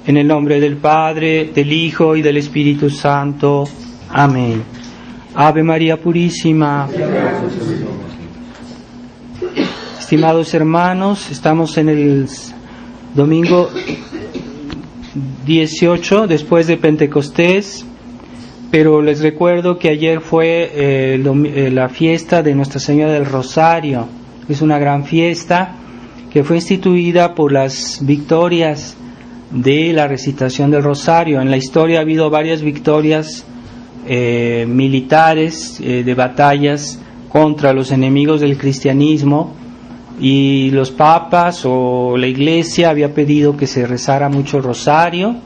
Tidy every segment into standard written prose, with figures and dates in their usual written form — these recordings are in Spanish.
En el nombre del Padre, del Hijo y del Espíritu Santo. Amén. Ave María Purísima. Estimados hermanos, estamos en el domingo 18 después de Pentecostés, pero les recuerdo que ayer fue la fiesta de Nuestra Señora del Rosario. Es una gran fiesta que fue instituida por las victorias de la recitación del Rosario. En la historia ha habido varias victorias militares, de batallas contra los enemigos del cristianismo, y los papas o la iglesia había pedido que se rezara mucho el rosario,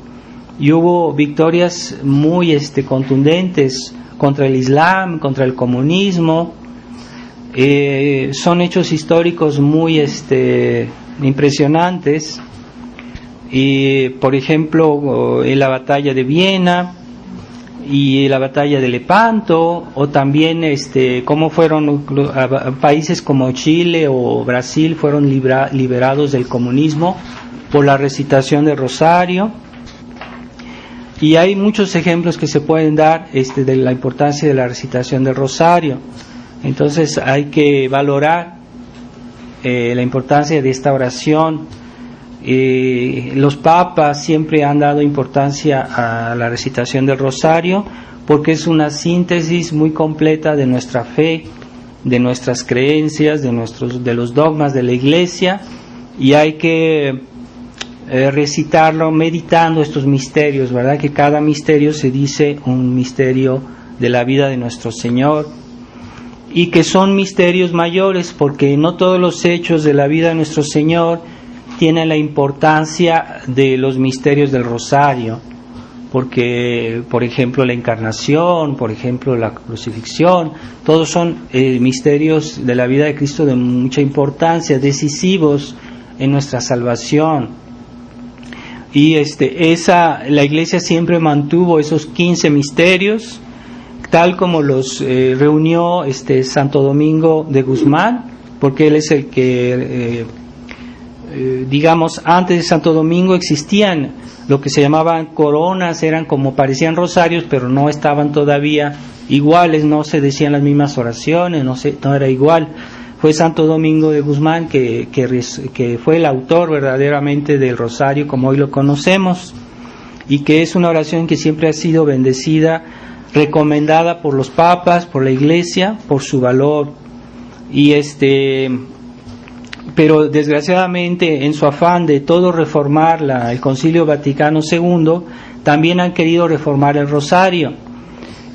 y hubo victorias muy contundentes contra el Islam, contra el comunismo. Son hechos históricos muy impresionantes, y por ejemplo en la batalla de Viena y la batalla de Lepanto, o también cómo fueron países como Chile o Brasil fueron liberados del comunismo por la recitación del rosario. Y hay muchos ejemplos que se pueden dar de la importancia de la recitación del rosario. Entonces hay que valorar la importancia de esta oración. Los papas siempre han dado importancia a la recitación del rosario porque es una síntesis muy completa de nuestra fe, de nuestras creencias, de los dogmas de la Iglesia, y hay que recitarlo meditando estos misterios, ¿verdad? Que cada misterio se dice un misterio de la vida de nuestro Señor, y que son misterios mayores porque no todos los hechos de la vida de nuestro Señor tienen la importancia de los misterios del rosario, porque por ejemplo la encarnación, por ejemplo la crucifixión, todos son misterios de la vida de Cristo de mucha importancia, decisivos en nuestra salvación. Y la Iglesia siempre mantuvo esos 15 misterios, tal como los reunió Santo Domingo de Guzmán, porque él es el que digamos, antes de Santo Domingo existían lo que se llamaban coronas, eran como parecían rosarios, pero no estaban todavía iguales, no se decían las mismas oraciones, no era igual. Fue Santo Domingo de Guzmán que fue el autor verdaderamente del rosario como hoy lo conocemos, y que es una oración que siempre ha sido bendecida, recomendada por los papas, por la Iglesia, por su valor. Y pero desgraciadamente en su afán de todo reformar el Concilio Vaticano II, también han querido reformar el rosario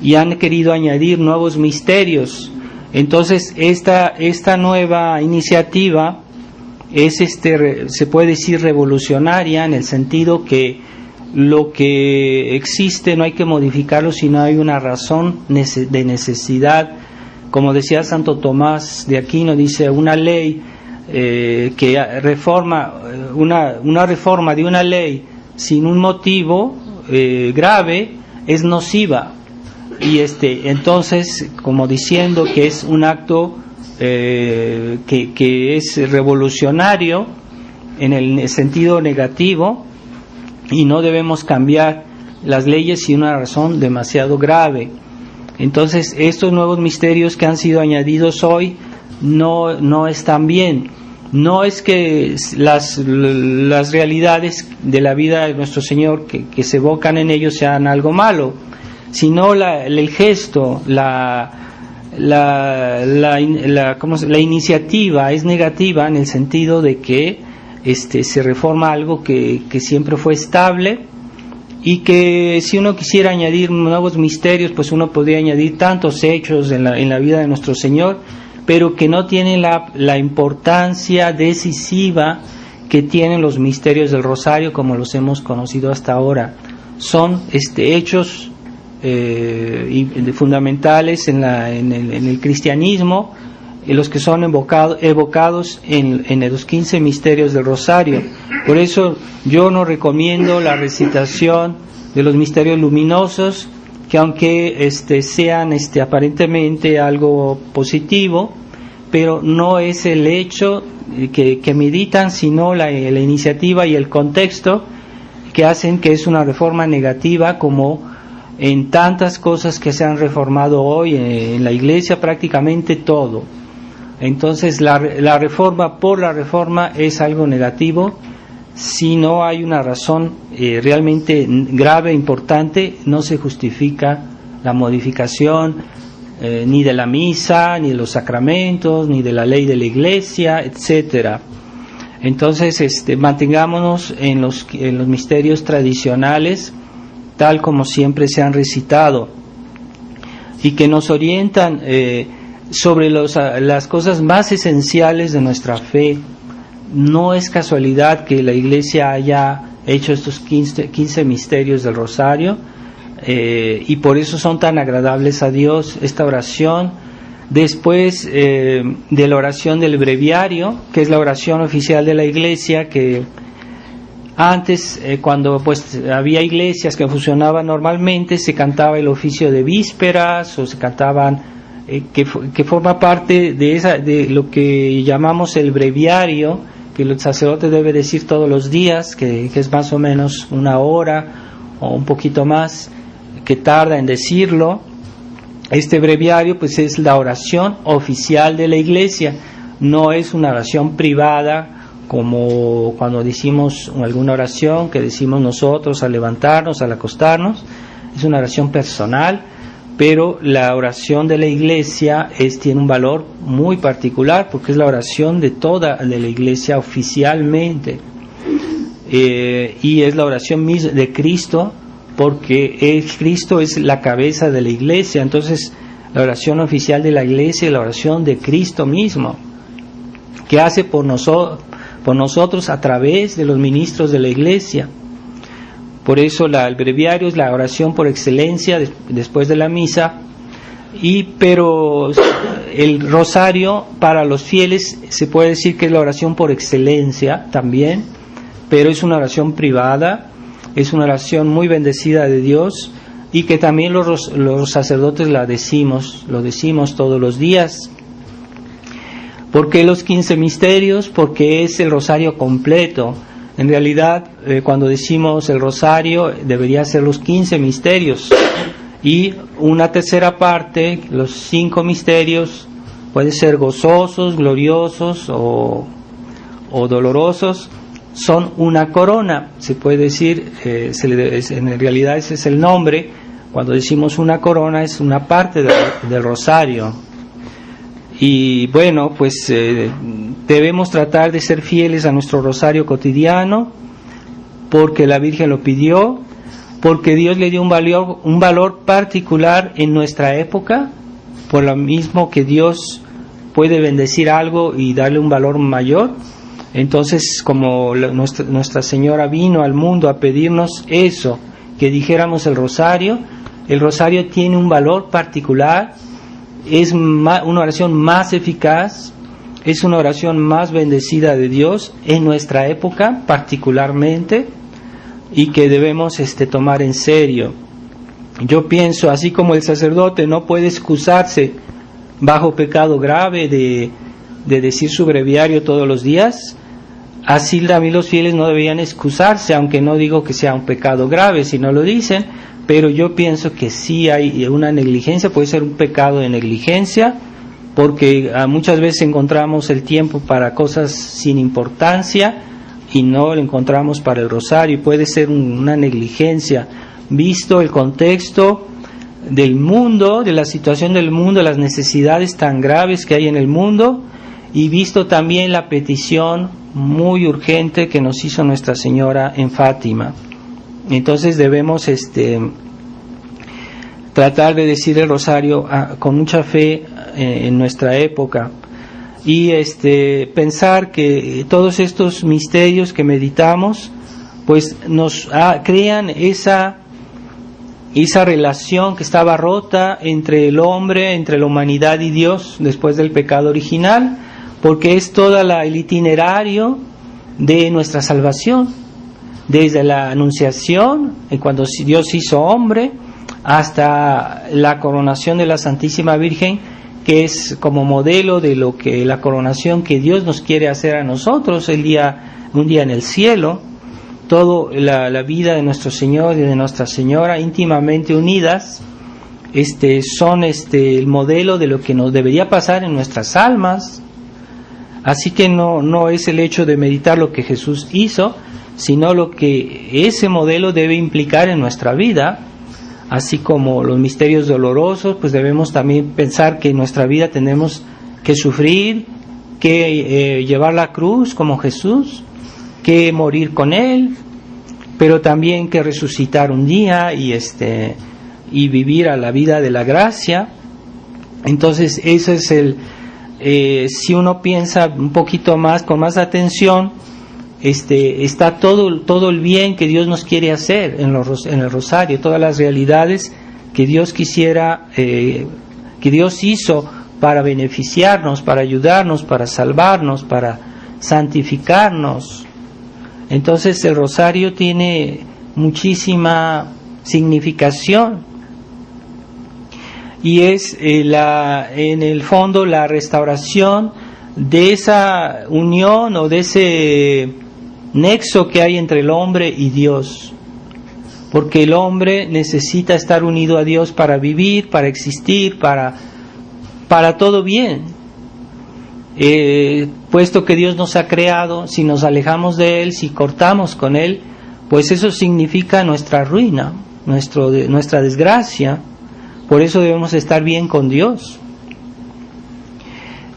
y han querido añadir nuevos misterios. Entonces esta nueva iniciativa es se puede decir revolucionaria, en el sentido que lo que existe no hay que modificarlo si no hay una razón de necesidad. Como decía Santo Tomás de Aquino, dice: una ley que reforma una reforma de una ley sin un motivo grave es nociva. Y entonces, como diciendo que es un acto que es revolucionario en el sentido negativo, y no debemos cambiar las leyes sin una razón demasiado grave. Entonces estos nuevos misterios que han sido añadidos hoy no están bien. No es que las realidades de la vida de nuestro Señor que se evocan en ellos sean algo malo, sino el gesto, la iniciativa es negativa, en el sentido de que se reforma algo que siempre fue estable, y que si uno quisiera añadir nuevos misterios, pues uno podría añadir tantos hechos en la vida de nuestro Señor, pero que no tienen la importancia decisiva que tienen los misterios del rosario como los hemos conocido hasta ahora. Son hechos fundamentales en el cristianismo, los que son evocados en los 15 misterios del rosario. Por eso yo no recomiendo la recitación de los misterios luminosos, que aunque sean aparentemente algo positivo, pero no es el hecho que meditan, sino la iniciativa y el contexto que hacen que es una reforma negativa, como en tantas cosas que se han reformado hoy en la Iglesia, prácticamente todo. Entonces la reforma por la reforma es algo negativo. Si no hay una razón realmente grave, importante, no se justifica la modificación ni de la misa, ni de los sacramentos, ni de la ley de la Iglesia, etcétera. Entonces mantengámonos en los misterios tradicionales, tal como siempre se han recitado, y que nos orientan sobre las cosas más esenciales de nuestra fe. No es casualidad que la Iglesia haya hecho estos 15 misterios del Rosario, y por eso son tan agradables a Dios esta oración. Después de la oración del breviario, que es la oración oficial de la Iglesia, que antes, cuando pues había iglesias que funcionaban normalmente, se cantaba el oficio de vísperas, o se cantaban que forma parte de lo que llamamos el breviario, que el sacerdote debe decir todos los días, que es más o menos una hora o un poquito más que tarda en decirlo. Este breviario pues es la oración oficial de la Iglesia, no es una oración privada como cuando decimos alguna oración que decimos nosotros al levantarnos, al acostarnos. Es una oración personal, pero la oración de la Iglesia tiene un valor muy particular, porque es la oración de toda de la Iglesia oficialmente, y es la oración misma de Cristo, porque Cristo es la cabeza de la Iglesia. Entonces la oración oficial de la Iglesia es la oración de Cristo mismo, que hace por nosotros a través de los ministros de la Iglesia. Por eso el breviario es la oración por excelencia después de la misa, pero el rosario para los fieles se puede decir que es la oración por excelencia también, pero es una oración privada, es una oración muy bendecida de Dios, y que también los sacerdotes lo decimos todos los días. ¿Por qué los 15 misterios? Porque es el rosario completo. En realidad, cuando decimos el rosario, debería ser los 15 misterios. Y una tercera parte, los 5 misterios, puede ser gozosos, gloriosos o dolorosos, son una corona. Se puede decir, en realidad ese es el nombre. Cuando decimos una corona, es una parte del rosario. Y bueno, pues debemos tratar de ser fieles a nuestro rosario cotidiano, porque la Virgen lo pidió, porque Dios le dio un valor particular en nuestra época, por lo mismo que Dios puede bendecir algo y darle un valor mayor. Entonces, como Nuestra Señora vino al mundo a pedirnos eso, que dijéramos el rosario tiene un valor particular. Es una oración más eficaz, es una oración más bendecida de Dios en nuestra época particularmente, y que debemos tomar en serio. Yo pienso, así como el sacerdote no puede excusarse bajo pecado grave de decir su breviario todos los días, así también los fieles no deberían excusarse, aunque no digo que sea un pecado grave si no lo dicen, pero yo pienso que sí hay una negligencia, puede ser un pecado de negligencia, porque muchas veces encontramos el tiempo para cosas sin importancia y no lo encontramos para el rosario. Puede ser una negligencia, visto el contexto del mundo, de la situación del mundo, las necesidades tan graves que hay en el mundo, y visto también la petición muy urgente que nos hizo Nuestra Señora en Fátima. Entonces debemos tratar de decir el rosario con mucha fe en nuestra época, y pensar que todos estos misterios que meditamos pues nos crean esa relación que estaba rota entre el hombre, entre la humanidad y Dios después del pecado original, porque es todo el itinerario de nuestra salvación, desde la anunciación, cuando Dios hizo hombre, hasta la coronación de la Santísima Virgen, que es como modelo de lo que la coronación que Dios nos quiere hacer a nosotros un día en el cielo. Todo la vida de nuestro Señor y de Nuestra Señora íntimamente unidas son el modelo de lo que nos debería pasar en nuestras almas. Así que no es el hecho de meditar lo que Jesús hizo, sino lo que ese modelo debe implicar en nuestra vida. Así como los misterios dolorosos, pues debemos también pensar que en nuestra vida tenemos que sufrir, que llevar la cruz como Jesús, que morir con Él, pero también que resucitar un día y vivir a la vida de la gracia. Entonces eso es si uno piensa un poquito más, con más atención, está todo el bien que Dios nos quiere hacer en el rosario, todas las realidades que Dios quisiera, que Dios hizo para beneficiarnos, para ayudarnos, para salvarnos, para santificarnos. Entonces el rosario tiene muchísima significación y es en el fondo la restauración de esa unión o de ese nexo que hay entre el hombre y Dios, porque el hombre necesita estar unido a Dios para vivir, para existir, para todo bien. Puesto que Dios nos ha creado, si nos alejamos de Él, si cortamos con Él, pues eso significa nuestra ruina, nuestra desgracia. Por eso debemos estar bien con Dios.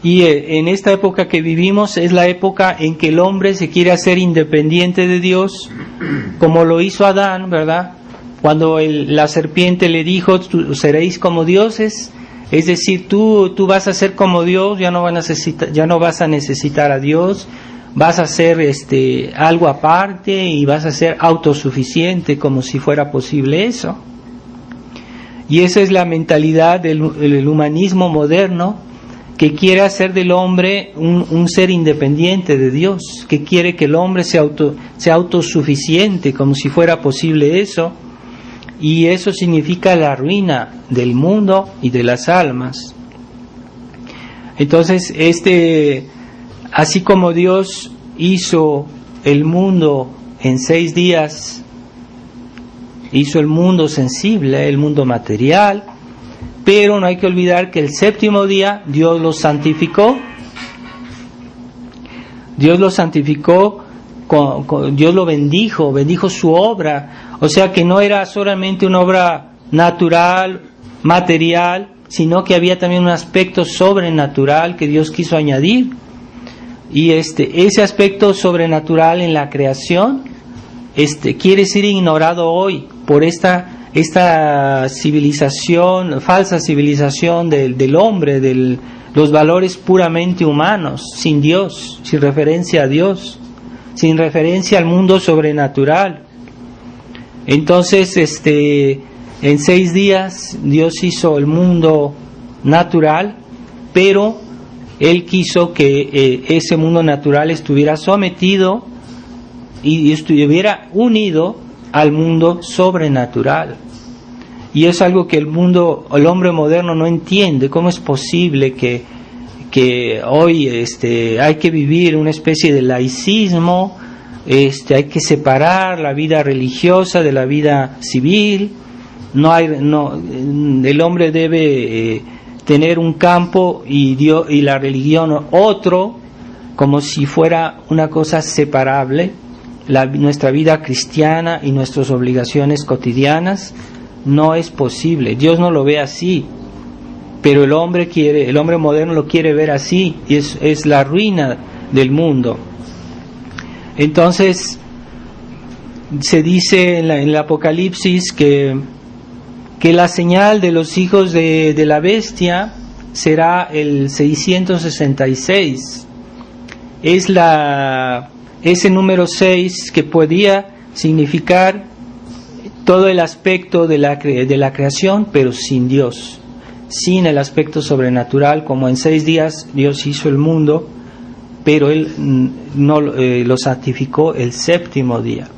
Y en esta época que vivimos es la época en que el hombre se quiere hacer independiente de Dios, como lo hizo Adán, ¿verdad? Cuando la serpiente le dijo, seréis como dioses, es decir, tú vas a ser como Dios, ya no vas a necesitar a Dios, vas a ser algo aparte y vas a ser autosuficiente, como si fuera posible eso. Y esa es la mentalidad del humanismo moderno, que quiere hacer del hombre un ser independiente de Dios, que quiere que el hombre sea autosuficiente, como si fuera posible eso, y eso significa la ruina del mundo y de las almas. Entonces, así como Dios hizo el mundo en 6 días, hizo el mundo sensible, el mundo material, pero no hay que olvidar que el 7º día Dios lo santificó. Dios lo santificó, Dios lo bendijo su obra. O sea que no era solamente una obra natural, material, sino que había también un aspecto sobrenatural que Dios quiso añadir. Y ese aspecto sobrenatural en la creación quiere ser ignorado hoy por esta civilización, falsa civilización del hombre, de los valores puramente humanos, sin Dios, sin referencia a Dios, sin referencia al mundo sobrenatural. Entonces, en 6 días Dios hizo el mundo natural, pero Él quiso que ese mundo natural estuviera sometido y estuviera unido al mundo sobrenatural. Y es algo que el hombre moderno no entiende. ¿Cómo es posible que hoy hay que vivir una especie de laicismo? Hay que separar la vida religiosa de la vida civil. El hombre debe tener un campo y la religión otro, como si fuera una cosa separable. Nuestra vida cristiana y nuestras obligaciones cotidianas no es posible. Dios no lo ve así, pero el hombre moderno lo quiere ver así, y es la ruina del mundo. Entonces se dice en el Apocalipsis que la señal de los hijos de la bestia será el 666. Es ese número 6 que podía significar todo el aspecto de la creación, pero sin Dios, sin el aspecto sobrenatural. Como en 6 días Dios hizo el mundo, pero Él no lo santificó el 7º día.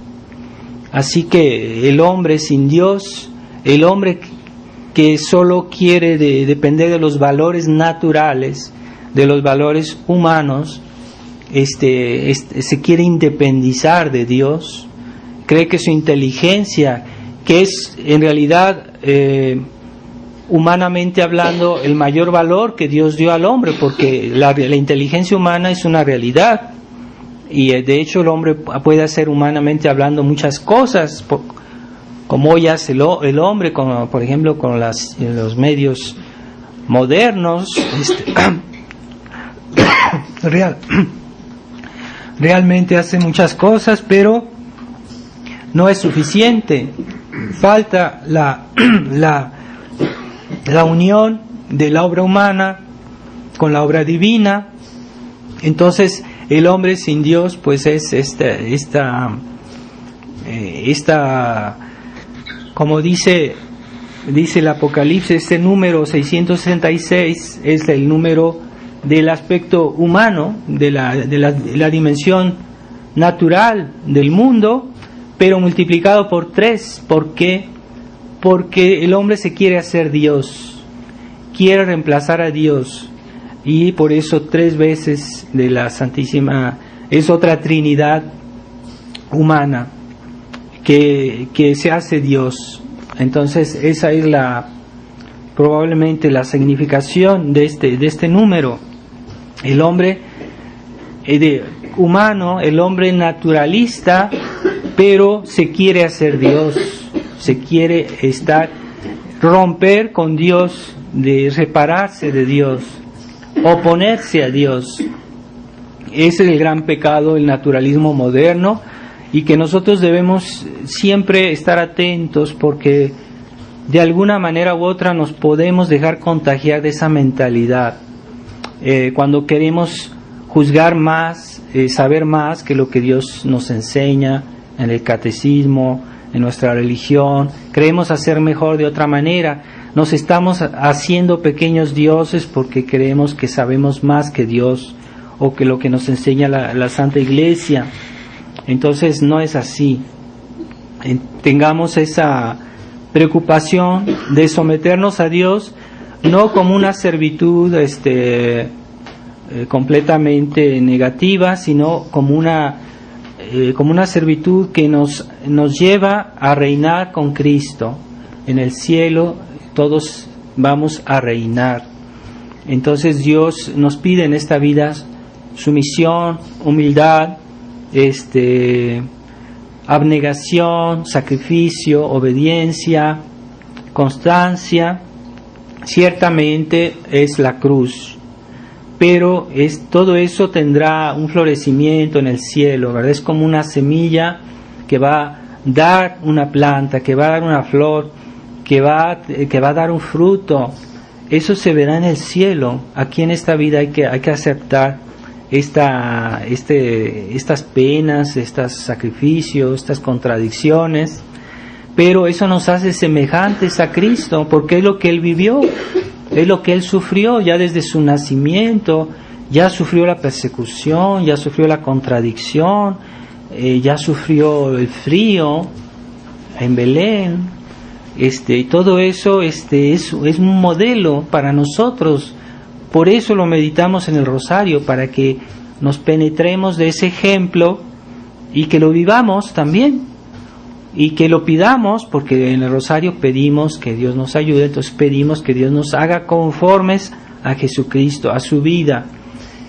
Así que el hombre sin Dios, el hombre que solo quiere depender de los valores naturales, de los valores humanos, se quiere independizar de Dios, cree que su inteligencia, que es en realidad humanamente hablando el mayor valor que Dios dio al hombre, porque la inteligencia humana es una realidad, y de hecho el hombre puede hacer humanamente hablando muchas cosas, como hoy hace el hombre, como por ejemplo con los medios modernos. Realmente hace muchas cosas, pero no es suficiente. Falta la unión de la obra humana con la obra divina. Entonces el hombre sin Dios pues es esta como dice el Apocalipsis, este número 666 es el número del aspecto humano, de la dimensión natural del mundo, pero multiplicado por 3. ¿Por qué? Porque el hombre se quiere hacer Dios, quiere reemplazar a Dios, y por eso 3 veces de la Santísima es otra Trinidad humana que se hace Dios. Entonces esa es probablemente la significación de este número. El hombre humano, el hombre naturalista, pero se quiere hacer Dios, se quiere romper con Dios, de separarse de Dios, oponerse a Dios. Ese es el gran pecado del naturalismo moderno, y que nosotros debemos siempre estar atentos, porque de alguna manera u otra nos podemos dejar contagiar de esa mentalidad. Cuando queremos juzgar más, saber más que lo que Dios nos enseña en el catecismo, en nuestra religión, creemos hacer mejor de otra manera. Nos estamos haciendo pequeños dioses porque creemos que sabemos más que Dios o que lo que nos enseña la Santa Iglesia. Entonces no es así. Tengamos esa preocupación de someternos a Dios, no como una servitud completamente negativa, sino como una servitud que nos lleva a reinar con Cristo. En el cielo todos vamos a reinar. Entonces Dios nos pide en esta vida sumisión, humildad, abnegación, sacrificio, obediencia, constancia. Ciertamente es la cruz, pero todo eso tendrá un florecimiento en el cielo, ¿verdad? Es como una semilla que va a dar una planta, que va a dar una flor, que va a dar un fruto. Eso se verá en el cielo. Aquí en esta vida hay que aceptar estas penas, estos sacrificios, estas contradicciones, pero eso nos hace semejantes a Cristo, porque es lo que Él vivió, es lo que Él sufrió ya desde su nacimiento. Ya sufrió la persecución, ya sufrió la contradicción, ya sufrió el frío en Belén. Todo eso es un modelo para nosotros. Por eso lo meditamos en el rosario, para que nos penetremos de ese ejemplo y que lo vivamos también, y que lo pidamos, porque en el rosario pedimos que Dios nos ayude. Entonces pedimos que Dios nos haga conformes a Jesucristo, a su vida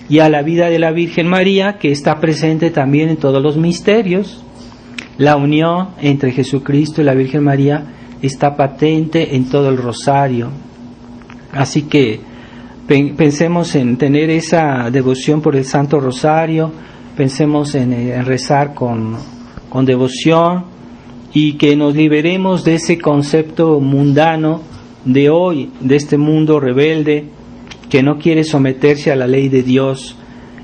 y a la vida de la Virgen María, que está presente también en todos los misterios. La unión entre Jesucristo y la Virgen María está patente en todo el rosario. Así que pensemos en tener esa devoción por el Santo Rosario, pensemos en rezar con devoción, y que nos liberemos de ese concepto mundano de hoy, de este mundo rebelde que no quiere someterse a la ley de Dios,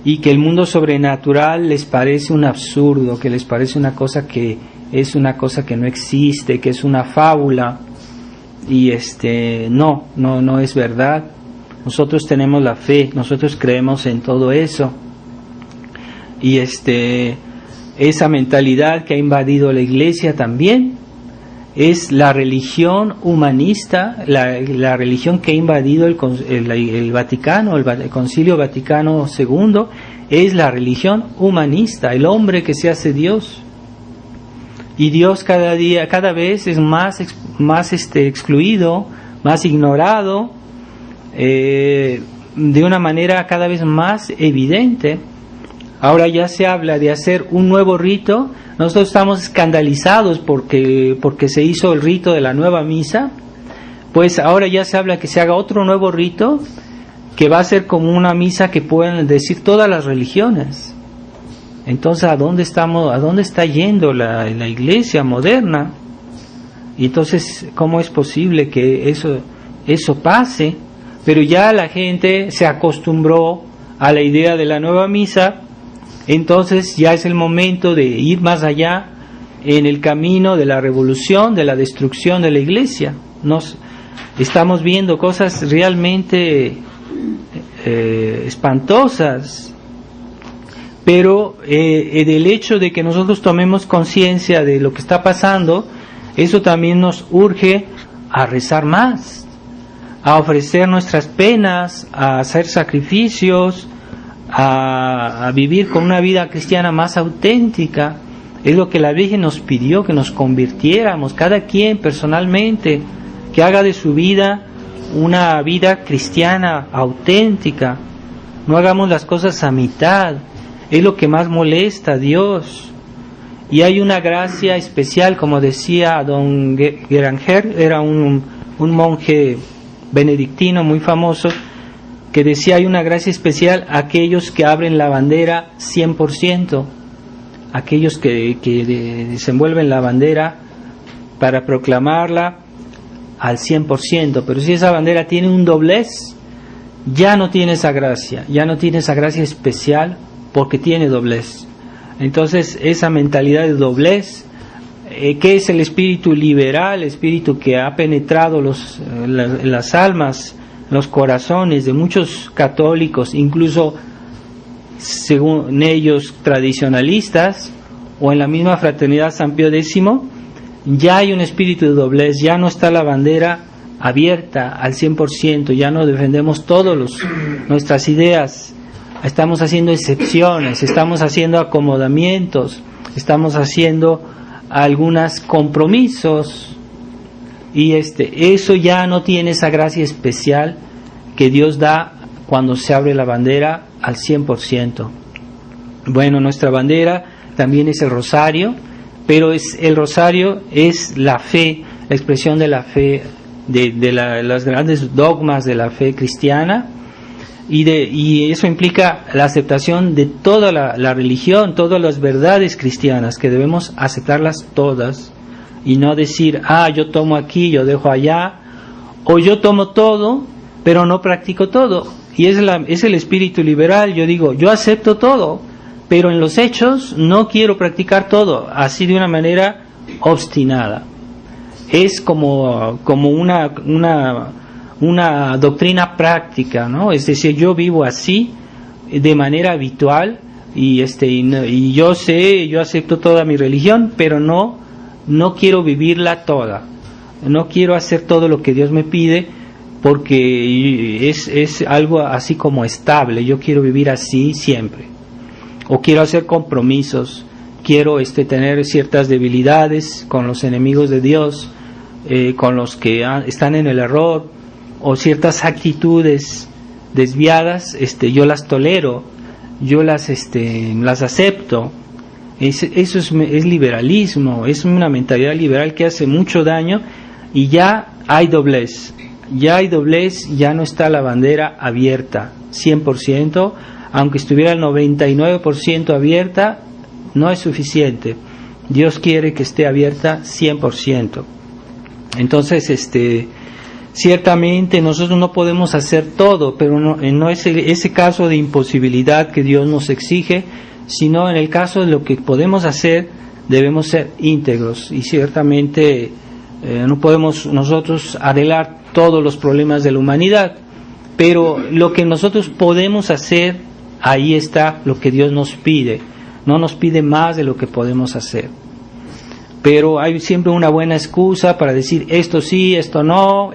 y que el mundo sobrenatural les parece un absurdo, que les parece una cosa que es una cosa que no existe, que es una fábula. Y no es verdad. Nosotros tenemos la fe, nosotros creemos en todo eso, y esa mentalidad que ha invadido la Iglesia también, es la religión humanista, la religión que ha invadido el Vaticano, el Concilio Vaticano II, es la religión humanista, el hombre que se hace Dios. Y Dios cada vez es más excluido, más ignorado, de una manera cada vez más evidente. Ahora ya se habla de hacer un nuevo rito. Nosotros estamos escandalizados porque se hizo el rito de la nueva misa. Pues ahora ya se habla que se haga otro nuevo rito que va a ser como una misa que pueden decir todas las religiones. Entonces, ¿a dónde está yendo la iglesia moderna? Y entonces, ¿cómo es posible que eso pase? Pero ya la gente se acostumbró a la idea de la nueva misa. Entonces ya es el momento de ir más allá en el camino de la revolución, de la destrucción de la iglesia. Estamos viendo cosas realmente espantosas, pero del hecho de que nosotros tomemos conciencia de lo que está pasando, eso también nos urge a rezar más, a ofrecer nuestras penas, a hacer sacrificios, a vivir con una vida cristiana más auténtica. Es lo que la Virgen nos pidió, que nos convirtiéramos, cada quien personalmente, que haga de su vida una vida cristiana auténtica. No hagamos las cosas a mitad, es lo que más molesta a Dios. Y hay una gracia especial, como decía don Geranger, era un monje benedictino muy famoso, que decía: hay una gracia especial a aquellos que abren la bandera 100%, aquellos que desenvuelven la bandera para proclamarla al 100%, pero si esa bandera tiene un doblez, ya no tiene esa gracia especial, porque tiene doblez. Entonces esa mentalidad de doblez, que es el espíritu liberal, el espíritu que ha penetrado las almas, los corazones de muchos católicos, incluso según ellos tradicionalistas, o en la misma Fraternidad San Pío X, ya hay un espíritu de doblez, ya no está la bandera abierta al 100%, ya no defendemos nuestras ideas, estamos haciendo excepciones, estamos haciendo acomodamientos, estamos haciendo algunos compromisos, y eso ya no tiene esa gracia especial que Dios da cuando se abre la bandera al 100%. Bueno, nuestra bandera también es el rosario, pero el rosario es la fe, la expresión de la fe, de los grandes dogmas de la fe cristiana, y eso implica la aceptación de toda la religión, todas las verdades cristianas, que debemos aceptarlas todas, y no decir: yo tomo aquí, yo dejo allá, o yo tomo todo, pero no practico todo. Y es el espíritu liberal. Yo digo: yo acepto todo, pero en los hechos no quiero practicar todo, así de una manera obstinada. Es como una doctrina práctica, ¿no? Es decir, yo vivo así de manera habitual, y yo acepto toda mi religión, pero no quiero vivirla toda, no quiero hacer todo lo que Dios me pide, porque es algo así como estable. Yo quiero vivir así siempre, o quiero hacer compromisos, quiero tener ciertas debilidades con los enemigos de Dios, con los que están en el error, o ciertas actitudes desviadas, yo las tolero, yo las acepto. Eso es liberalismo, es una mentalidad liberal que hace mucho daño, y ya hay doblez, ya no está la bandera abierta 100%, aunque estuviera el 99% abierta, no es suficiente. Dios quiere que esté abierta 100%. Entonces, ciertamente nosotros no podemos hacer todo, pero no es ese caso de imposibilidad que Dios nos exige, sino en el caso de lo que podemos hacer, debemos ser íntegros, y ciertamente no podemos nosotros arreglar todos los problemas de la humanidad, pero lo que nosotros podemos hacer, ahí está lo que Dios nos pide. No nos pide más de lo que podemos hacer. pero hay siempre una buena excusa para decir esto sí, esto no,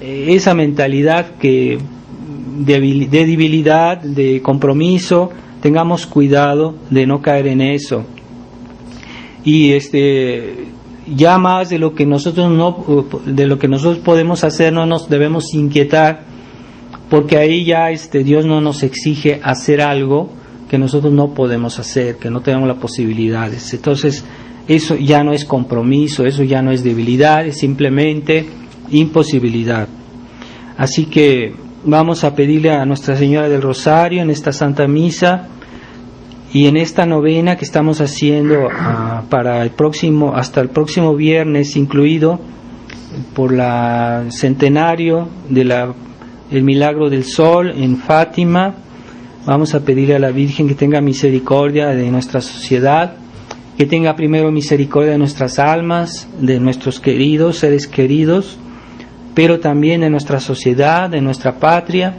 esa mentalidad de debilidad, de compromiso, tengamos cuidado de no caer en eso. Y ya más de lo que nosotros podemos hacer, no nos debemos inquietar, porque ahí ya Dios no nos exige hacer algo que nosotros no podemos hacer, que no tenemos las posibilidades. Entonces eso ya no es compromiso, eso ya no es debilidad, es simplemente imposibilidad. Así que vamos a pedirle a Nuestra Señora del Rosario en esta Santa Misa y en esta novena que estamos haciendo hasta el próximo viernes incluido, por el centenario del milagro del sol en Fátima. Vamos a pedirle a la Virgen que tenga misericordia de nuestra sociedad, que tenga primero misericordia de nuestras almas, de nuestros queridos, seres queridos, pero también de nuestra sociedad, de nuestra patria,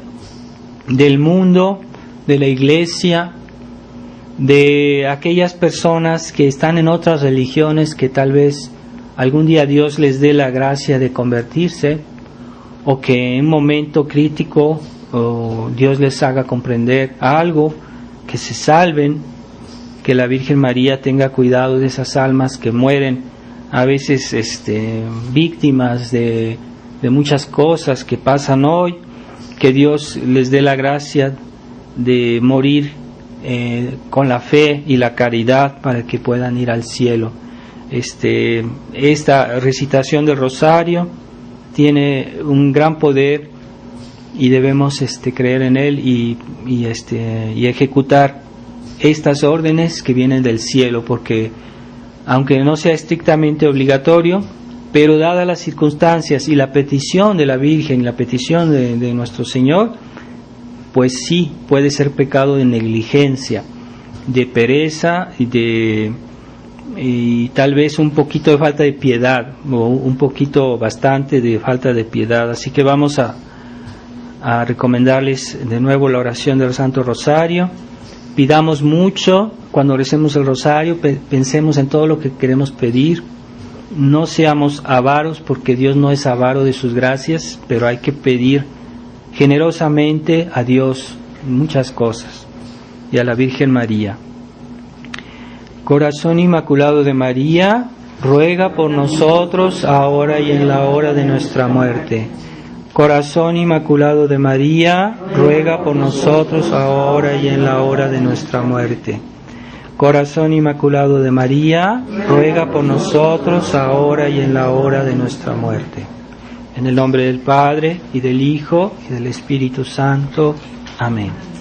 del mundo, de la Iglesia, de aquellas personas que están en otras religiones que tal vez algún día Dios les dé la gracia de convertirse, o que en un momento crítico Dios les haga comprender algo, que se salven, que la Virgen María tenga cuidado de esas almas que mueren a veces víctimas de muchas cosas que pasan hoy, que Dios les dé la gracia de morir con la fe y la caridad para que puedan ir al cielo. Esta recitación del rosario tiene un gran poder y debemos creer en él y ejecutar estas órdenes que vienen del cielo, porque aunque no sea estrictamente obligatorio, pero dadas las circunstancias y la petición de la Virgen y la petición de nuestro Señor, pues sí puede ser pecado de negligencia, de pereza y tal vez un poquito de falta de piedad, o un poquito bastante de falta de piedad. Así que vamos a recomendarles de nuevo la oración del Santo Rosario. Pidamos mucho cuando recemos el rosario, pensemos en todo lo que queremos pedir. No seamos avaros, porque Dios no es avaro de sus gracias, pero hay que pedir generosamente a Dios muchas cosas y a la Virgen María. Corazón Inmaculado de María, ruega por nosotros ahora y en la hora de nuestra muerte. Corazón Inmaculado de María, ruega por nosotros ahora y en la hora de nuestra muerte. Corazón Inmaculado de María, ruega por nosotros ahora y en la hora de nuestra muerte. En el nombre del Padre, y del Hijo, y del Espíritu Santo. Amén.